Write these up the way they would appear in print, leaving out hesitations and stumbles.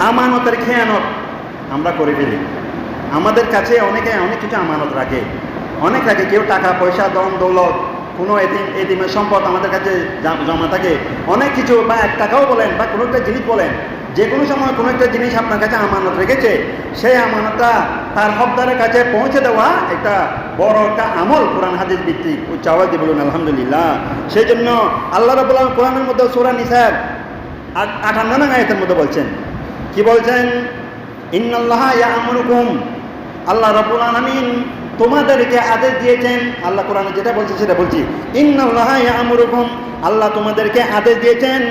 আমানতের খেয়ানত আমরা করে ফেলি। আমাদের কাছে অনেকে অনেক কিছু আমানত রাখে, অনেক রাখে। কেউ টাকা পয়সা, ধন দৌলত, কোনো এতিমের সম্পদ আমাদের কাছে জমা থাকে, অনেক কিছু। বা 1 টাকাও বলেন বা কোনো একটা জিনিস বলেন, যে কোনো সময় কোনো একটা জিনিস আপনার কাছে আমানত রেখেছে, সেই আমানতটা তার হকদারের কাছে পৌঁছে দেওয়া একটা বড় একটা আমল, কোরআন হাদিস ভিত্তিক। উচ্চ আওয়াজ দিয়ে বলুন আলহামদুলিল্লাহ। সেই জন্য আল্লাহ রাব্বুল আলামিন কোরআনের মধ্যে সূরা নিসার 58 নং আয়াতের মধ্যে বলছেন, কি বলছেন? ইন্নাল্লাহা ইয়া'মুরুকুম, আল্লাহ রাব্বুল আলামিন তোমাদেরকে আদেশ দিয়েছেন। আল্লাহ কোরআনে যেটা বলছে সেটা বলছি, ইন্নাল্লাহা ইয়া'মুরুকুম, আল্লাহ তোমাদেরকে আদেশ দিয়েছেন,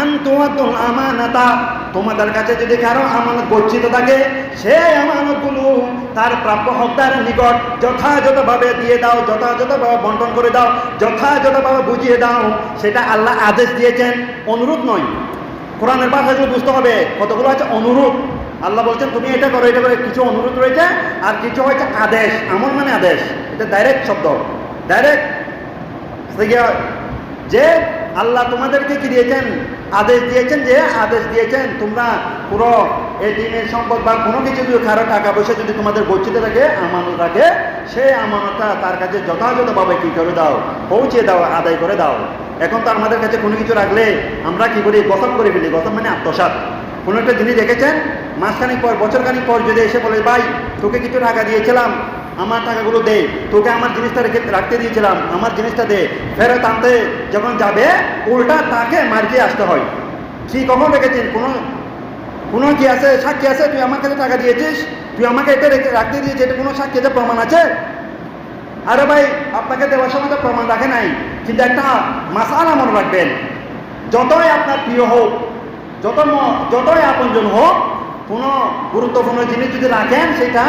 আন তুআদ্দুল আমানাতা, তোমাদের কাছে যদি কারো আমানত গচ্ছিত থাকে, সেই আমানতগুলো তার প্রাপ্য হকদারের নিকট যথাযথভাবে দিয়ে দাও, যথাযথভাবে বন্টন করে দাও, যথাযথভাবে বুঝিয়ে দাও। সেটা আল্লাহ আদেশ দিয়েছেন, অনুরোধ নয়। কোরআনের ভাষাগুলো বুঝতে হবে, কতগুলো আছে অনুরোধ। আল্লাহ বলছেন তুমি এটা করো, এটা করে। কিছু অনুরোধ রয়েছে আর কিছু হচ্ছে আদেশ। আমল মানে আদেশ, এটা ডাইরেক্ট শব্দ, ডাইরেক্ট। যে আল্লাহ তোমাদেরকে কি দিয়েছেন? আদেশ দিয়েছেন। যে আদেশ দিয়েছেন তোমরা পুরো এতিমের সম্পদ বা কোনো কিছু যদি কারো টাকা পয়সা যদি তোমাদের গচ্ছিত থাকে, আমানত রাখে, সেই আমানতটা তার কাছে যথাযথভাবে কি করে দাও? পৌঁছে দাও, আদায় করে দাও। এখন তো আমাদের কাছে কোনো কিছু রাখলে আমরা কি করি? গসব করে ফেলি। গসব মানে আত্মসাৎ। কোনো একটা জিনিস দেখেছেন, মাসখানিক পর, বছরখানিক পর যদি এসে বলে, ভাই তোকে কিছু টাকা দিয়েছিলাম, আমার টাকাগুলো দে, তোকে আমার জিনিসটা রাখতে দিয়েছিলাম, আমার জিনিসটা দে। ফেরত আনতে যখন যাবে, উল্টা তাকে মার্কে আসতে হয়। কি কখন রেখেছেন? কোনো কি আছে? সাক্ষী আছে? তুই আমার কাছে টাকা দিয়েছিস, তুই আমাকে এটা রাখতে দিয়েছিস, এটা কোনো সাক্ষী আছে, প্রমাণ আছে? আরে ভাই, আপনাকে দেওয়ার সময় তো প্রমাণ রাখে নাই। কিন্তু একটা মাসালা মনে রাখবেন, যতই আপনার প্রিয় হোক, যতই আপনজন হোক, কোনো গুরুত্বপূর্ণ জিনিস যদি রাখেন, সেটা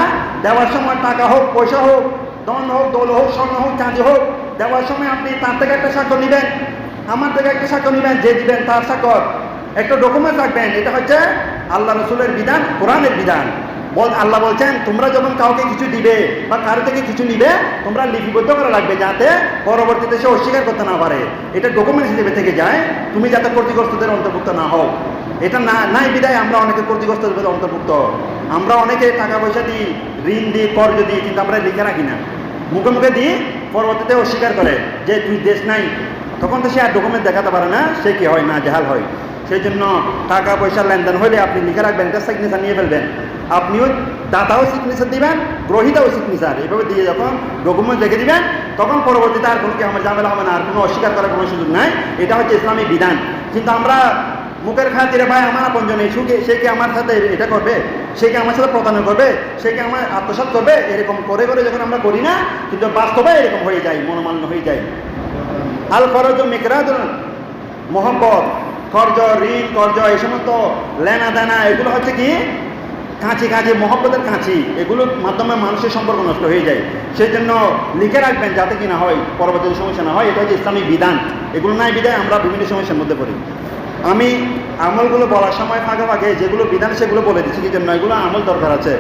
দেওয়ার সময় টাকা হোক, পয়সা হোক, ধন হোক, দৌল হোক, স্বর্ণ হোক, চাঁদি হোক, দেওয়ার সময় আপনি তার থেকে একটা স্বাক্ষর নেবেন, আমার থেকে একটা স্বাক্ষর নেবেন, যে দিবেন তার স্বাক্ষর, একটা ডকুমেন্ট রাখবেন। এটা হচ্ছে আল্লাহ রসুলের বিধান, কোরআনের বিধান। আল্লাহ বলছেন তোমরা যখন কাউকে কিছু দিবে বা কারো থেকে কিছু নিবে, তোমরা লিপিবদ্ধ করে রাখবে, যাতে পরবর্তীতে সে অস্বীকার করতে না পারে। এটা ডকুমেন্ট হিসেবে থেকে যায়, তুমি যাতে ক্ষতিগ্রস্তদের অন্তর্ভুক্ত না হও। এটা নাই বিদায় আমরা অনেকে ক্ষতিগ্রস্তদের অন্তর্ভুক্ত। আমরা অনেকে টাকা পয়সা দিই, ঋণ দিই, কর্জ দিই, কিন্তু আমরা লিখে রাখি না। মুখে মুখে দিই, পরবর্তীতে অস্বীকার করে যে তুই দেশ নাই, তখন তো সে আর ডকুমেন্ট দেখাতে পারে না, সে কি হয় না জাহাল হয়। সেই জন্য টাকা পয়সার লেনদেন হলে আপনি লিখে রাখবেন, একটা সিগনেচার নিয়ে ফেলবেন। আপনিও দাতাও সিগনেচার দিবেন, গ্রহিতাও সিগনেচার, এভাবে দিয়ে যখন ডকুমেন্ট রেখে দিবেন, তখন পরবর্তীতে আর কোনো কি আমার ঝামেলা হবে না, আর কোনো অস্বীকার করার কোনো সুযোগ নাই। এটা হচ্ছে ইসলামী বিধান। কিন্তু আমরা মুখের খাতিরে, ভাই আমার আপনজন এই সুখে, সে কি আমার সাথে এটা করবে, সে কি আমার সাথে প্রতারণা করবে, সে কি আমার আত্মসাৎ করবে, এরকম করে করে যখন আমরা করি না, কিন্তু বাস্তবে এরকম হয়ে যায়, মনোমান্য হয়ে যায়। আল ফরজ মিকরাদ মোহাম্মত, কর্জ, ঋণ, কর্জ, এই সমস্ত লেনা দেনা, এগুলো হচ্ছে কি কাঁচি মহব্বতের কাঁচি। এগুলোর মাধ্যমে মানুষের সম্পর্ক নষ্ট হয়ে যায়। সেই জন্য লিখে রাখবেন, যাতে কি না হয় পরবর্তী সমস্যা না হয়। এটা হচ্ছে ইসলামিক বিধান। এগুলো নাই বিধায় আমরা বিভিন্ন সমস্যার মধ্যে পড়ি। আমি আমলগুলো বলার সময় ফাঁকে যেগুলো বিধান সেগুলো বলে দিচ্ছি, কি জন্য এগুলো আমল দরকার আছে।